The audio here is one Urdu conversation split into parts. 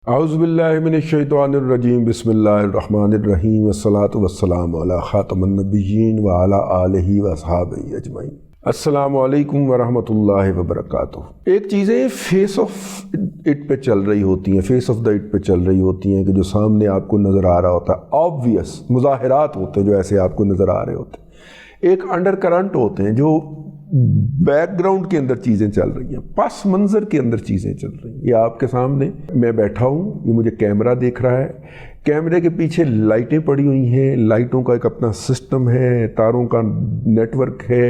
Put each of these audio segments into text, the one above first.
اعوذ باللہ من الشیطان الرجیم بسم اللہ الرحمن الرحیم والصلاة والسلام علی خاتم النبیین وعلی آلہ واصحابہ اجمعین۔ السلام علیکم ورحمۃ اللہ وبرکاتہ۔ ایک چیزیں فیس آف اٹ پہ چل رہی ہوتی ہیں، فیس آف دا اٹ پہ چل رہی ہوتی ہیں کہ جو سامنے آپ کو نظر آ رہا ہوتا ہے، آبویس مظاہرات ہوتے ہیں جو ایسے آپ کو نظر آ رہے ہوتے ہیں۔ ایک انڈر کرنٹ ہوتے ہیں جو بیک گراؤنڈ کے اندر چیزیں چل رہی ہیں، پس منظر کے اندر چیزیں چل رہی ہیں۔ یہ آپ کے سامنے میں بیٹھا ہوں، یہ مجھے کیمرہ دیکھ رہا ہے، کیمرے کے پیچھے لائٹیں پڑی ہوئی ہیں، لائٹوں کا ایک اپنا سسٹم ہے، تاروں کا نیٹ ورک ہے،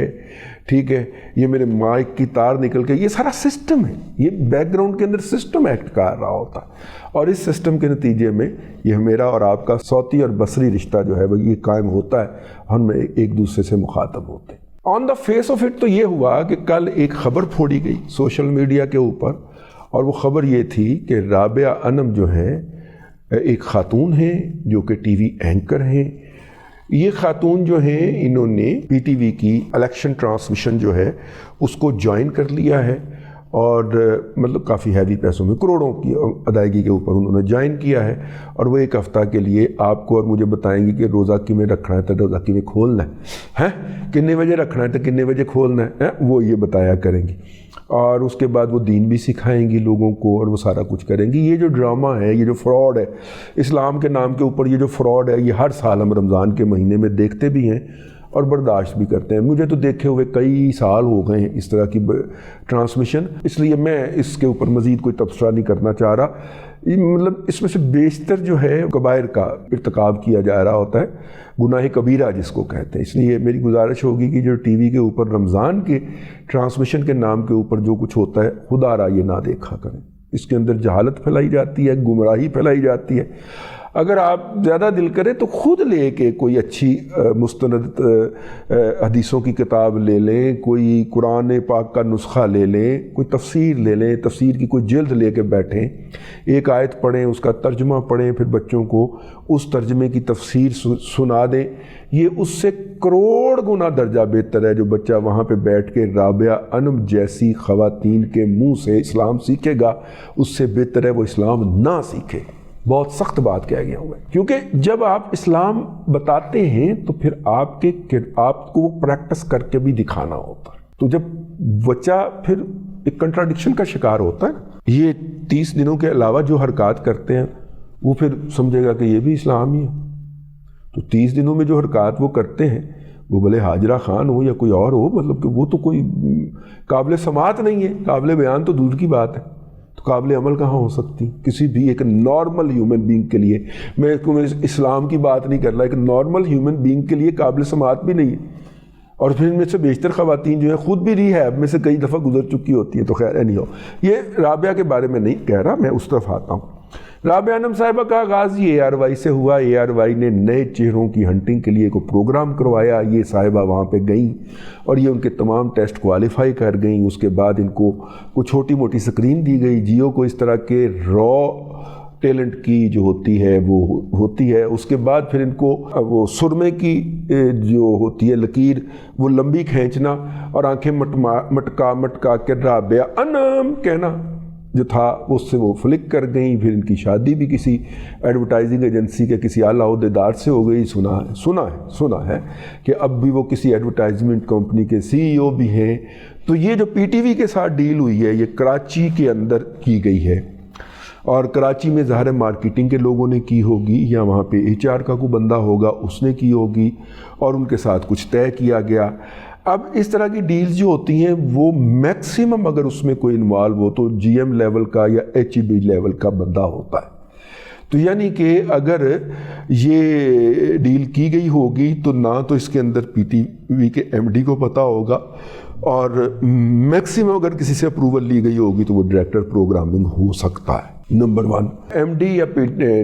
ٹھیک ہے، یہ میرے مائک کی تار نکل کے، یہ سارا سسٹم ہے، یہ بیک گراؤنڈ کے اندر سسٹم ایکٹ کر رہا ہوتا ہے، اور اس سسٹم کے نتیجے میں یہ میرا اور آپ کا صوتی اور بصری رشتہ جو ہے وہ یہ قائم ہوتا ہے، ہم ایک دوسرے سے مخاطب ہوتے ہیں۔ آن دا فیس آف اٹ تو یہ ہوا کہ کل ایک خبر پھوڑی گئی سوشل میڈیا کے اوپر، اور وہ خبر یہ تھی کہ رابعہ انم جو ہیں ایک خاتون ہیں جو کہ ٹی وی اینکر ہیں۔ یہ خاتون جو ہیں انہوں نے پی ٹی وی کی الیکشن ٹرانسمیشن جو ہے اس کو جوائن کر لیا ہے، اور مطلب کافی ہیوی پیسوں میں، کروڑوں کی ادائیگی کے اوپر انہوں نے جوائن کیا ہے، اور وہ ایک ہفتہ کے لیے آپ کو اور مجھے بتائیں گی کہ روزہ کیویں رکھنا ہے تو روزہ کیویں کھولنا ہے، کتنے بجے رکھنا ہے تو کتنے بجے کھولنا ہے، وہ یہ بتایا کریں گی، اور اس کے بعد وہ دین بھی سکھائیں گی لوگوں کو، اور وہ سارا کچھ کریں گی۔ یہ جو ڈرامہ ہے، یہ جو فراڈ ہے اسلام کے نام کے اوپر، یہ جو فراڈ ہے، یہ ہر سال ہم رمضان کے مہینے میں دیکھتے بھی ہیں اور برداشت بھی کرتے ہیں۔ مجھے تو دیکھے ہوئے کئی سال ہو گئے ہیں اس طرح کی ٹرانسمیشن، اس لیے میں اس کے اوپر مزید کوئی تبصرہ نہیں کرنا چاہ رہا۔ مطلب اس میں سے بیشتر جو ہے کبائر کا ارتکاب کیا جا رہا ہوتا ہے، گناہ کبیرہ جس کو کہتے ہیں۔ اس لیے میری گزارش ہوگی کہ جو ٹی وی کے اوپر رمضان کے ٹرانسمیشن کے نام کے اوپر جو کچھ ہوتا ہے، خدا را یہ نہ دیکھا کریں۔ اس کے اندر جہالت پھیلائی جاتی ہے، گمراہی پھیلائی جاتی ہے۔ اگر آپ زیادہ دل کریں تو خود لے کے کوئی اچھی مستند حدیثوں کی کتاب لے لیں، کوئی قرآن پاک کا نسخہ لے لیں، کوئی تفسیر لے لیں، تفسیر کی کوئی جلد لے کے بیٹھیں، ایک آیت پڑھیں، اس کا ترجمہ پڑھیں، پھر بچوں کو اس ترجمے کی تفسیر سنا دیں۔ یہ اس سے کروڑ گنا درجہ بہتر ہے جو بچہ وہاں پہ بیٹھ کے رابعہ انم جیسی خواتین کے منہ سے اسلام سیکھے گا، اس سے بہتر ہے وہ اسلام نہ سیکھے۔ بہت سخت بات کہہ گیا ہوں میں، کیونکہ جب آپ اسلام بتاتے ہیں تو پھر آپ کو وہ پریکٹس کر کے بھی دکھانا ہوتا ہے، تو جب بچہ پھر ایک کنٹراڈکشن کا شکار ہوتا ہے، یہ 30 دنوں کے علاوہ جو حرکات کرتے ہیں وہ پھر سمجھے گا کہ یہ بھی اسلام ہی ہے۔ تو 30 دنوں میں جو حرکات وہ کرتے ہیں، وہ بھلے حاجرہ خان ہو یا کوئی اور ہو، مطلب کہ وہ تو کوئی قابل سماعت نہیں ہے، قابل بیان تو دور کی بات ہے، تو قابل عمل کہاں ہو سکتی کسی بھی ایک نارمل ہیومن بینگ کے لیے۔ میں اسلام کی بات نہیں کر رہا، ایک نارمل ہیومن بینگ کے لیے قابل سماعت بھی نہیں ہے۔ اور پھر ان میں سے بیشتر خواتین جو ہیں خود بھی ریہیب میں سے کئی دفعہ گزر چکی ہوتی ہیں، تو خیر نہیں ہو، یہ رابعہ کے بارے میں نہیں کہہ رہا، میں اس طرف آتا ہوں۔ رابعہ انم صاحبہ کا آغاز یہ ARY سے ہوا۔ ARY نے نئے چہروں کی ہنٹنگ کے لیے کوئی پروگرام کروایا، یہ صاحبہ وہاں پہ گئیں اور یہ ان کے تمام ٹیسٹ کوالیفائی کر گئیں۔ اس کے بعد ان کو کوئی چھوٹی موٹی سکرین دی گئی، جیو کو اس طرح کے را ٹیلنٹ کی جو ہوتی ہے وہ ہوتی ہے۔ اس کے بعد پھر ان کو وہ سرمے کی جو ہوتی ہے لکیر وہ لمبی کھینچنا، اور آنکھیں مٹکا کے رابعہ انم کہنا جو تھا اس سے وہ فلک کر گئیں۔ پھر ان کی شادی بھی کسی ایڈورٹائزنگ ایجنسی کے کسی اعلیٰ عہدیدار سے ہو گئی۔ سنا ہے کہ اب بھی وہ کسی ایڈورٹائزمنٹ کمپنی کے CEO بھی ہیں۔ تو یہ جو پی ٹی وی کے ساتھ ڈیل ہوئی ہے، یہ کراچی کے اندر کی گئی ہے، اور کراچی میں ظاہر مارکیٹنگ کے لوگوں نے کی ہوگی، یا وہاں پہ HR کا کوئی بندہ ہوگا اس نے کی ہوگی، اور ان کے ساتھ کچھ طے کیا گیا۔ اب اس طرح کی ڈیلز جو ہوتی ہیں وہ میکسیمم اگر اس میں کوئی انوالو ہو تو GM لیول کا یا HEB لیول کا بندہ ہوتا ہے۔ تو یعنی کہ اگر یہ ڈیل کی گئی ہوگی تو نہ تو اس کے اندر PTV کے MD کو پتہ ہوگا، اور میکسیمم اگر کسی سے اپروول لی گئی ہوگی تو وہ ڈائریکٹر پروگرامنگ ہو سکتا ہے۔ نمبر 1 MD یا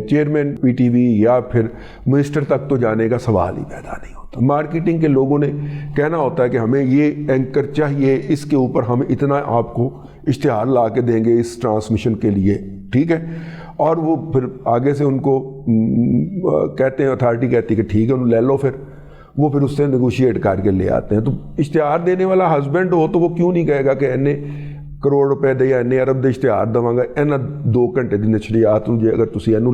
چیئرمین PTV یا پھر منسٹر تک تو جانے کا سوال ہی پیدا نہیں ہوتا۔ مارکیٹنگ کے لوگوں نے کہنا ہوتا ہے کہ ہمیں یہ اینکر چاہیے، اس کے اوپر ہم اتنا آپ کو اشتہار لا کے دیں گے اس ٹرانسمیشن کے لیے، ٹھیک ہے، اور وہ پھر آگے سے ان کو کہتے ہیں، اتھارٹی کہتی ہے کہ ٹھیک ہے انہوں لے لو، پھر وہ پھر اس سے نیگوشیٹ کر کے لے آتے ہیں۔ تو اشتہار دینے والا ہسبینڈ ہو تو وہ کیوں نہیں کہے گا کہ ਕਰੋੜ ਰੁਪਏ ਦੇ ਜਾਂ ਇੰਨੇ ਅਰਬ ਦੇ ਇਸ਼ਤਿਹਾਰ ਦੇਵਾਂਗਾ, ਇਹਨਾਂ 2 ਘੰਟੇ ਦੀ ਨਸ਼ਰੀਆਤ ਨੂੰ ਜੇ ਅਗਰ ਤੁਸੀਂ ਇਹਨੂੰ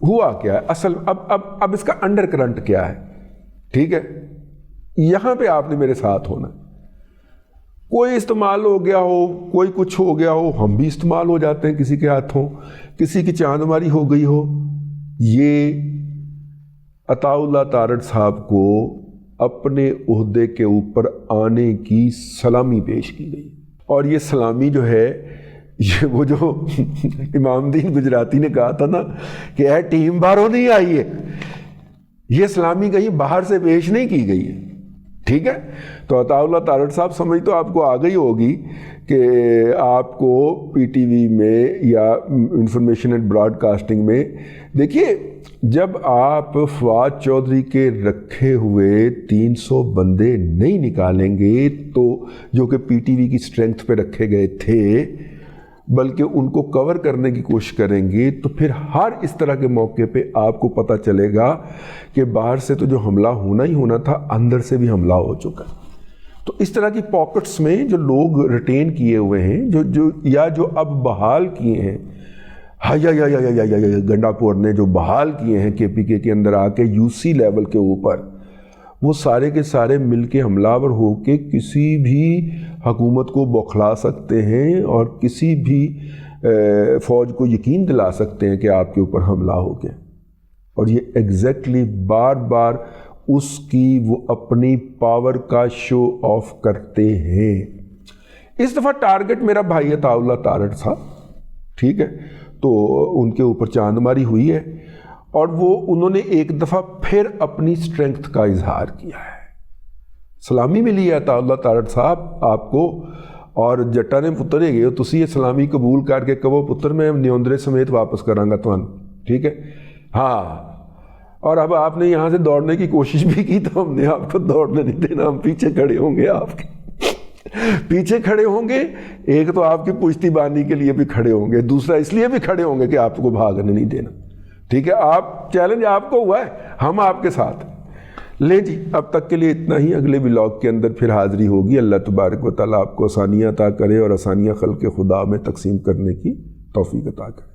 ہوا کیا ہے اصل، اب اس کا انڈر کرنٹ کیا ہے، ٹھیک ہے، یہاں پہ آپ نے میرے ساتھ ہونا ہے۔ کوئی استعمال ہو گیا ہو، کوئی کچھ ہو گیا ہو، ہم بھی استعمال ہو جاتے ہیں کسی کے ہاتھوں، کسی کی چاند ماری ہو گئی ہو۔ یہ عطاء اللہ تارڑ صاحب کو اپنے عہدے کے اوپر آنے کی سلامی پیش کی گئی، اور یہ سلامی جو ہے، یہ وہ جو امام دین گجراتی نے کہا تھا نا کہ اے ٹیم باہروں نہیں آئی ہے، یہ سلامی کہیں باہر سے پیش نہیں کی گئی ہے، ٹھیک ہے۔ تو عطاء اللہ تارڑ صاحب سمجھ تو آپ کو آ گئی ہوگی کہ آپ کو پی ٹی وی میں یا انفارمیشن اینڈ براڈ کاسٹنگ میں، دیکھیے جب آپ فواد چودھری کے رکھے ہوئے 300 بندے نہیں نکالیں گے تو جو کہ پی ٹی وی کی اسٹرینتھ پہ رکھے گئے تھے، بلکہ ان کو کور کرنے کی کوشش کریں گے، تو پھر ہر اس طرح کے موقع پہ آپ کو پتہ چلے گا کہ باہر سے تو جو حملہ ہونا ہی ہونا تھا، اندر سے بھی حملہ ہو چکا۔ تو اس طرح کی پاکٹس میں جو لوگ ریٹین کیے ہوئے ہیں، جو اب بحال کیے ہیں، گنڈا پور نے جو بحال کیے ہیں کے پی کے اندر آ کے یو سی لیول کے اوپر، وہ سارے کے سارے مل کے حملہ آور ہو کے کسی بھی حکومت کو بوکھلا سکتے ہیں اور کسی بھی فوج کو یقین دلا سکتے ہیں کہ آپ کے اوپر حملہ ہو گیا، اور یہ ایگزیکٹلی بار بار اس کی وہ اپنی پاور کا شو آف کرتے ہیں۔ اس دفعہ ٹارگٹ میرا بھائی عطاء اللہ تارڑ تھا، ٹھیک ہے، تو ان کے اوپر چاند ماری ہوئی ہے، اور وہ انہوں نے ایک دفعہ پھر اپنی اسٹرینگتھ کا اظہار کیا ہے۔ سلامی ملی ہے عطاء اللہ تارڑ صاحب آپ کو، اور جٹا نے پتر ہے گئے تسی یہ سلامی قبول کر کے کہو پتر میں نیوندرے سمیت واپس کرانگا تمہیں، ٹھیک ہے، ہاں۔ اور اب آپ نے یہاں سے دوڑنے کی کوشش بھی کی تو ہم نے آپ کو دوڑنے نہیں دینا، ہم پیچھے کھڑے ہوں گے، آپ کے پیچھے کھڑے ہوں گے، ایک تو آپ کی پشتی بانی کے لیے بھی کھڑے ہوں گے، دوسرا اس لیے بھی کھڑے ہوں گے کہ آپ کو بھاگنے نہیں دینا، ٹھیک ہے۔ آپ چیلنج آپ کو ہوا ہے، ہم آپ کے ساتھ لیں جی۔ اب تک کے لیے اتنا ہی، اگلے ولاگ کے اندر پھر حاضری ہوگی۔ اللہ تبارک و تعالیٰ آپ کو آسانیاں عطا کرے اور آسانیاں خلق خدا میں تقسیم کرنے کی توفیق عطا کرے۔